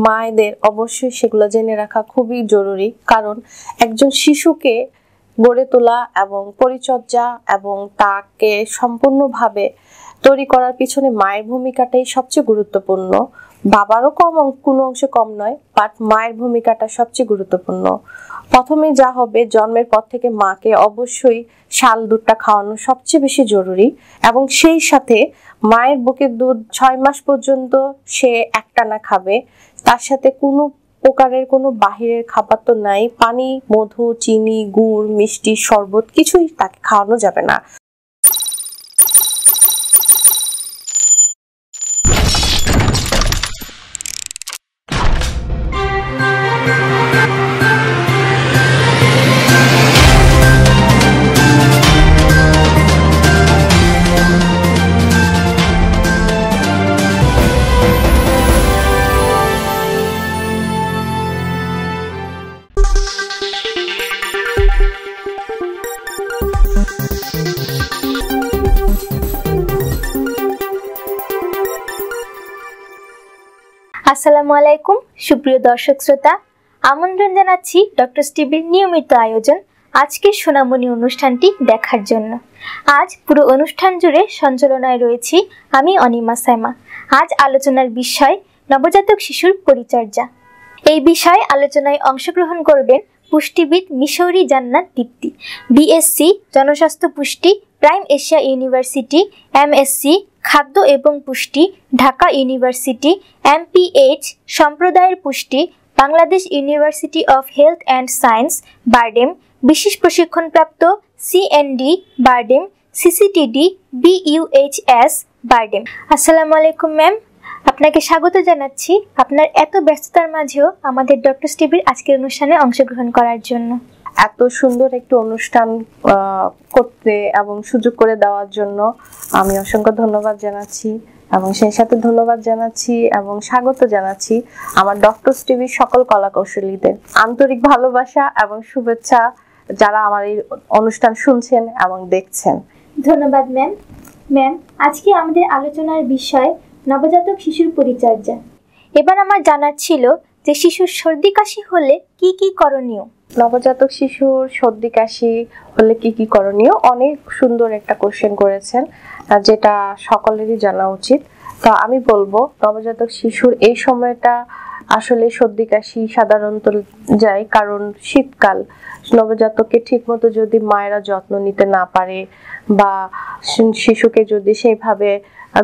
মায়েদের অবশ্যই সেগুলো জেনে রাখা খুবই জরুরি, কারণ একজন শিশুকে গড়ে তোলা এবং পরিচর্যা এবং তাকে সম্পূর্ণভাবে তৈরি করার পিছনে মায়ের ভূমিকাটাই সবচেয়ে গুরুত্বপূর্ণ। বাবারও কোনো অংশে কম নয়, বাট মায়ের ভূমিকাটা সবচেয়ে গুরুত্বপূর্ণ। প্রথমে যা হবে, জন্মের পর থেকে মাকে অবশ্যই শাল দুধটা খাওয়ানো সবচেয়ে বেশি জরুরি, এবং সেই সাথে মায়ের বুকের দুধ 6 মাস পর্যন্ত সে একটানা খাবে। তার সাথে কোনো প্রকারের কোনো বাহিরের খাবার তো নাই, পানি, মধু, চিনি, গুড়, মিষ্টি, শরবত কিছুই তাকে খাওয়ানো যাবে না। আসসালামু আলাইকুম সুপ্রিয় দর্শক শ্রোতা, আমন্ত্রণ জানাচ্ছি ডক্টর স্টিভির নিয়মিত আয়োজন আজকের সোনামণি অনুষ্ঠানটি দেখার জন্য। আজ পুরো অনুষ্ঠান জুড়ে সঞ্চালনায় রয়েছি আমি অনিমা সাইমা। আজ আলোচনার বিষয় নবজাতক শিশুর পরিচর্যা। এই বিষয়ে আলোচনায় অংশগ্রহণ করবেন পুষ্টিবিদ মিশৌরি জান্নাত দীপ্তি, বিএসসি জনস্বাস্থ্য পুষ্টি, প্রাইম এশিয়া ইউনিভার্সিটি, এমএসসি খাদ্য এবং পুষ্টি, ঢাকা ইউনিভার্সিটি, এমপিএইচ সম্প্রদায়ের পুষ্টি, Bangladesh university of health and science BIRDEM, বিশেষ প্রশিক্ষণপ্রাপ্ত সিএনডি বারডেম, সিসিটিডি বিইউএইচএস বারডেম। আসসালামু আলাইকুম ম্যাম, আপনাকে স্বাগত জানাচ্ছি আপনার এত ব্যস্ততার মাঝেও আমাদের ডক্টর স্টিভির আজকের অনুষ্ঠানে অংশগ্রহণ করার জন্য। এত সুন্দর একটি অনুষ্ঠান করতে এবং সুযোগ করে দেওয়ার জন্য আমি অসংখ্য ধন্যবাদ জানাচ্ছি, এবং সেই সাথে ধন্যবাদ জানাচ্ছি এবং স্বাগত জানাচ্ছি আমার ডক্টর স্টিভির সকল কলাকৌশলীদের। আন্তরিক ভালোবাসা এবং শুভেচ্ছা যারা আমার এই অনুষ্ঠান শুনছেন এবং দেখছেন। ধন্যবাদ ম্যাম। ম্যাম, আজকে আমাদের আলোচনার বিষয় নবজাতক শিশুর পরিচর্যা। এবার আমার জানার ছিল যে শিশুর সর্দি কাশি হলে কি কি করণীয়। নবজাতক শিশুর সর্দি কাশি হলে কি কি করণীয়, অনেক সুন্দর একটা কোশ্চেন করেছেন, যেটা সকলেরই জানা উচিত। তো আমি বলবো, নবজাতক শিশুর এই সময়টা আসলে সর্দি কাশি সাধারণত যায়, কারণ শীতকাল। নবজাতককে ঠিক মতো যদি মায়েরা যত্ন নিতে না পারে বা শিশুকে যদি সেইভাবে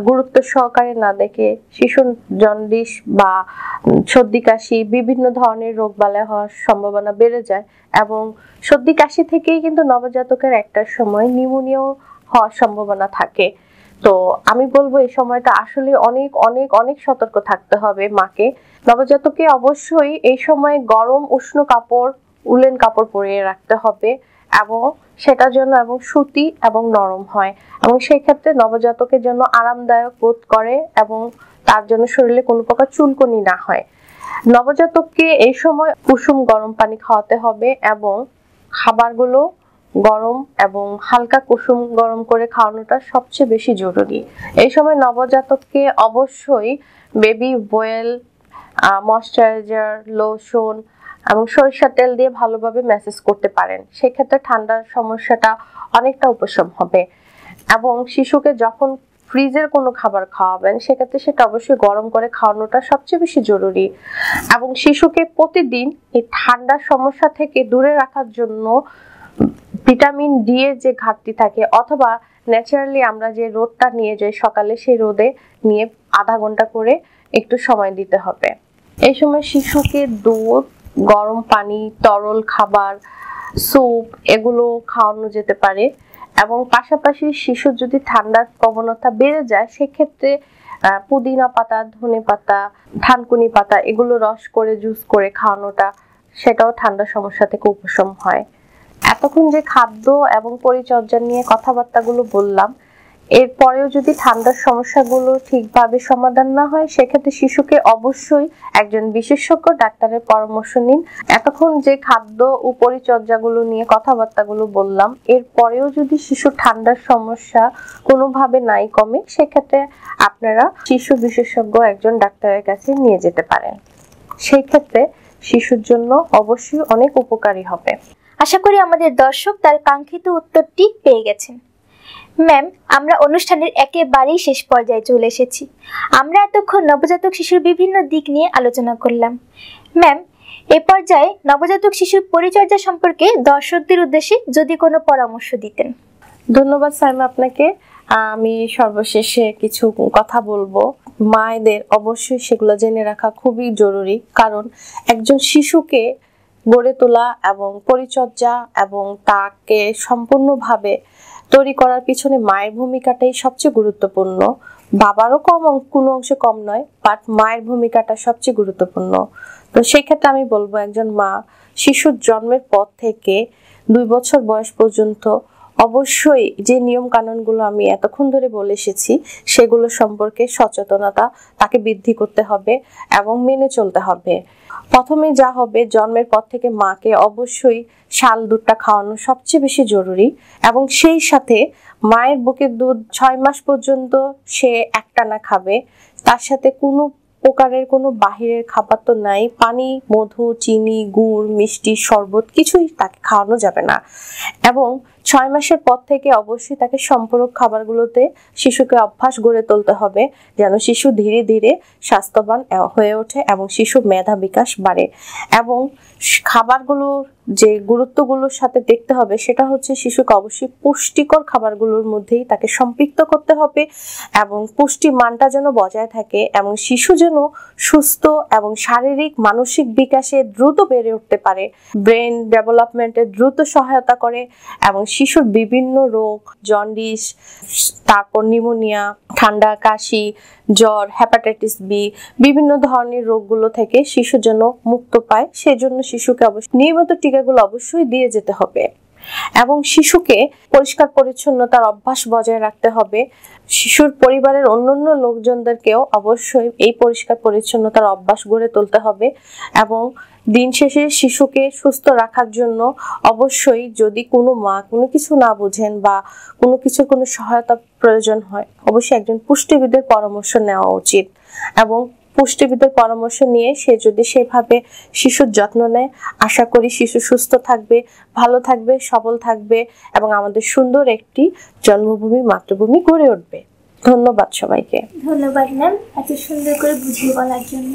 গুরুত্ব সহকারে না দেখে, শিশুর জন্ডিস বা সর্দি কাশি বিভিন্ন ধরনের রোগ বালাই হওয়ার সম্ভাবনা বেড়ে যায়, এবং সর্দি কাশি থেকেই কিন্তু নবজাতকের একটা সময় নিউমোনিয়া হওয়ার সম্ভাবনা থাকে। তো আমি বলবো এই সময়টা আসলে অনেক অনেক অনেক সতর্ক থাকতে হবে মাকে। নবজাতককে অবশ্যই এই সময় গরম উষ্ণ কাপড়, উলেন কাপড় পরিয়ে রাখতে হবে, এবং সেটার জন্য এবং সুতি এবং নরম হয়, এবং সেই ক্ষেত্রে নবজাতকের জন্য আরামদায়ক বোধ করে এবং তার জন্য শরীরে কোনো প্রকার চুলকুনি না হয়। নবজাতককে এই সময় কুসুম গরম পানি খাওয়াতে হবে, এবং খাবারগুলো গরম এবং হালকা কুসুম গরম করে খাওয়ানোটা সবচেয়ে বেশি জরুরি। এই সময় নবজাতককে অবশ্যই বেবি অয়েল, ময়শ্চারাইজার, লোশন এবং সরিষার তেল দিয়ে ভালোভাবে ম্যাসেজ করতে পারেন, সেক্ষেত্রে ঠান্ডার সমস্যাটা অনেকটা উপশম হবে। এবং শিশুকে যখন ফ্রিজের কোনো খাবার খাওয়াবেন, সেক্ষেত্রে সেটা অবশ্যই গরম করে খাওয়ানোটা সবচেয়ে বেশি জরুরি। এবং শিশুকে প্রতিদিন এই ঠান্ডার সমস্যা থেকে দূরে রাখার জন্য ভিটামিন ডি এর যে ঘাটতি থাকে, অথবা ন্যাচারালি আমরা যে রোদটা নিয়ে যাই সকালে, সেই রোদে নিয়ে আধা ঘন্টা করে একটু সময় দিতে হবে। এই সময় শিশুকে দুধ, গরম পানি, তরল খাবার, স্যুপ এগুলো খাওয়ানো যেতে পারে। এবং পাশাপাশি শিশুর যদি ঠান্ডার প্রবণতা বেড়ে যায়, সেক্ষেত্রে পুদিনা পাতা, ধনে পাতা, থানকুনি পাতা এগুলো রস করে জুস করে খাওয়ানোটা, সেটাও ঠান্ডার সমস্যা থেকে উপশম হয়। এতক্ষণ যে খাদ্য এবং পরিচর্যা নিয়ে কথাবার্তাগুলো বললাম, এরপরেও যদি ঠান্ডার সমস্যাগুলো ঠিকভাবে সমাধান না হয়, সেক্ষেত্রে শিশুকে অবশ্যই একজন বিশেষজ্ঞ ডাক্তারের পরামর্শ নিন। এতক্ষণ যে খাদ্য ও পরিচর্যাগুলো নিয়ে কথাবার্তাগুলো বললাম, এরপরেও যদি শিশুর ঠান্ডার সমস্যা কোনোভাবে নাই কমে, সেক্ষেত্রে আপনারা শিশু বিশেষজ্ঞ একজন ডাক্তারের কাছে নিয়ে যেতে পারেন। সেই ক্ষেত্রে শিশুর জন্য অবশ্যই অনেক উপকারী হবে। আশা করি আমাদের দর্শক তার কাঙ্ক্ষিত উত্তরটি পেয়ে গেছেন। ম্যাম, আমরা অনুষ্ঠানের একেবারেই শেষ পর্যায়ে চলে এসেছি। আমরা এতক্ষণ নবজাতক শিশুর বিভিন্ন দিক নিয়ে আলোচনা করলাম। ম্যাম, এ পর্যায়ে নবজাতক শিশুর পরিচর্যা সম্পর্কে দর্শকদের উদ্দেশ্যে যদি কোনো পরামর্শ দিতেন। ধন্যবাদ সাইমা আপনাকে। আমি সর্বশেষে কিছু কথা বলবো। মায়েদের অবশ্যই সেগুলো জেনে রাখা খুবই জরুরি, কারণ একজন শিশুকে গড়ে তোলা এবং পরিচর্যা এবং তাকে সম্পূর্ণভাবে তৈরি করার পিছনে মায়ের ভূমিকাটাই সবচেয়ে গুরুত্বপূর্ণ। বাবারও কোনো অংশে কম নয়, বাট মায়ের ভূমিকাটা সবচেয়ে গুরুত্বপূর্ণ। তো সেই ক্ষেত্রে আমি বলবো, একজন মা শিশুর জন্মের পর থেকে 2 বছর বয়স পর্যন্ত অবশ্যই যে নিয়ম কানুনগুলো আমি এতক্ষণ ধরে বলে এসেছি, সেগুলো সম্পর্কে সচেতনতা তাকে বৃদ্ধি করতে হবে এবং মেনে চলতে হবে। প্রথমে যা হবে, জন্মের পর থেকে মাকে অবশ্যই শাল দুধটা খাওয়ানো সবচেয়ে বেশি জরুরি, এবং সেই সাথে মায়ের বুকের দুধ 6 মাস পর্যন্ত সে একটানা খাবে। তার সাথে কোনো প্রকারের কোনো বাহিরের খাবার তো নাই, পানি, মধু, চিনি, গুড়, মিষ্টি, শরবত কিছুই তাকে খাওয়ানো যাবে না। এবং 6 মাসের পর থেকে অবশ্যই তাকে সম্পূরক খাবারগুলোতে শিশুকে অভ্যাস গড়ে তুলতে হবে, যেন শিশু ধীরে ধীরে স্বাস্থ্যবান হয়ে ওঠে এবং শিশু মেধা বিকাশ বাড়ে। এবং খাবারগুলোর যে গুরুত্বগুলোর সাথে দেখতে হবে, সেটা হচ্ছে শিশুকে অবশ্যই পুষ্টিকর খাবারগুলোর মধ্যেই তাকে সম্পৃক্ত করতে হবে এবং পুষ্টি মানটা যেন বজায় থাকে, এবং শিশু যেন সুস্থ এবং শারীরিক মানসিক বিকাশে দ্রুত বেড়ে উঠতে পারে, ব্রেন ডেভেলপমেন্টে দ্রুত সহায়তা করে, এবং শিশুর বিভিন্ন রোগ, জন্ডিস, তারপর নিউমোনিয়া, ঠান্ডা, কাশি, জ্বর, হেপাটাইটিস বি, বিভিন্ন ধরনের রোগগুলো থেকে শিশু যেন মুক্ত পায়, সেজন্য শিশুকে অবশ্যই নিয়মিত টিকাগুলো অবশ্যই দিয়ে যেতে হবে। এবং শিশুকে পরিষ্কার পরিচ্ছন্নতার অভ্যাস বজায় রাখতে হবে। শিশুর পরিবারের অন্যান্য লোকজনদেরকেও অবশ্যই এই পরিষ্কার পরিচ্ছন্নতার অভ্যাস গড়ে তুলতে হবে। এবং দিন শেষে শিশুকে সুস্থ রাখার জন্য অবশ্যই, যদি কোনো মা কোনো কিছু না বুঝেন বা কোনো কিছুর কোনো সহায়তা প্রয়োজন হয়, অবশ্যই একজন পুষ্টিবিদের পরামর্শ নেওয়া উচিত। এবং পুষ্টিবিদের পরামর্শ নিয়ে সে যদি সেভাবে শিশুর যত্ন নেয়, আশা করি শিশু সুস্থ থাকবে, ভালো থাকবে, সবল থাকবে এবং আমাদের সুন্দর একটি জন্মভূমি, মাতৃভূমি গড়ে উঠবে। ধন্যবাদ সবাইকে। ধন্যবাদ ম্যাম, এত সুন্দর করে বুঝিয়ে বলার জন্য।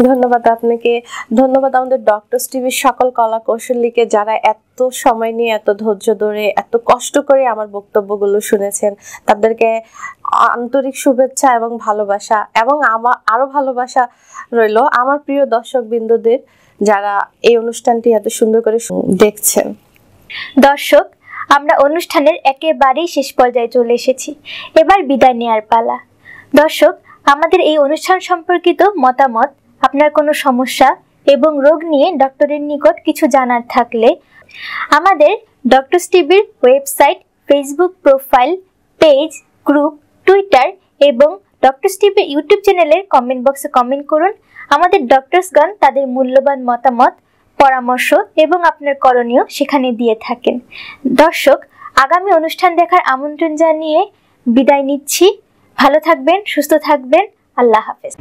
ধন্যবাদ আপনাকে। ধন্যবাদ আমাদের ডক্টরস টিভির সকল কলা কৌশলীকে, যারা এত সময় নিয়ে, এত ধৈর্য ধরে, এত কষ্ট করে আমার বক্তব্যগুলো শুনেছেন। তাদেরকে আন্তরিক শুভেচ্ছা এবং ভালোবাসা, এবং আমার আরো ভালোবাসা রইল আমার প্রিয় দর্শক বিন্দুদের, যারা এই অনুষ্ঠানটি এত সুন্দর করে দেখছেন। দর্শক, আমরা অনুষ্ঠানের একেবারেই শেষ পর্যায়ে চলে এসেছি। এবার বিদায় নেওয়ার পালা। দর্শক, আমাদের এই অনুষ্ঠান সম্পর্কিত মতামত, আপনার কোনো সমস্যা এবং রোগ নিয়ে ডক্টরের নিকট কিছু জানার থাকলে আমাদের ডক্টরস টিভির website, Facebook profile, page, group, Twitter এবং ডক্টরস টিভির ইউটিউব চ্যানেলের কমেন্ট বক্সে কমেন্ট করুন। আমাদের ডক্টরসগণ তাদের মূল্যবান মতামত, পরামর্শ এবং আপনার করণীয় সেখানে দিয়ে থাকেন। দর্শক, আগামী অনুষ্ঠান দেখার আমন্ত্রণ জানিয়ে বিদায় নিচ্ছি। ভালো থাকবেন, সুস্থ থাকবেন। আল্লাহ হাফেজ।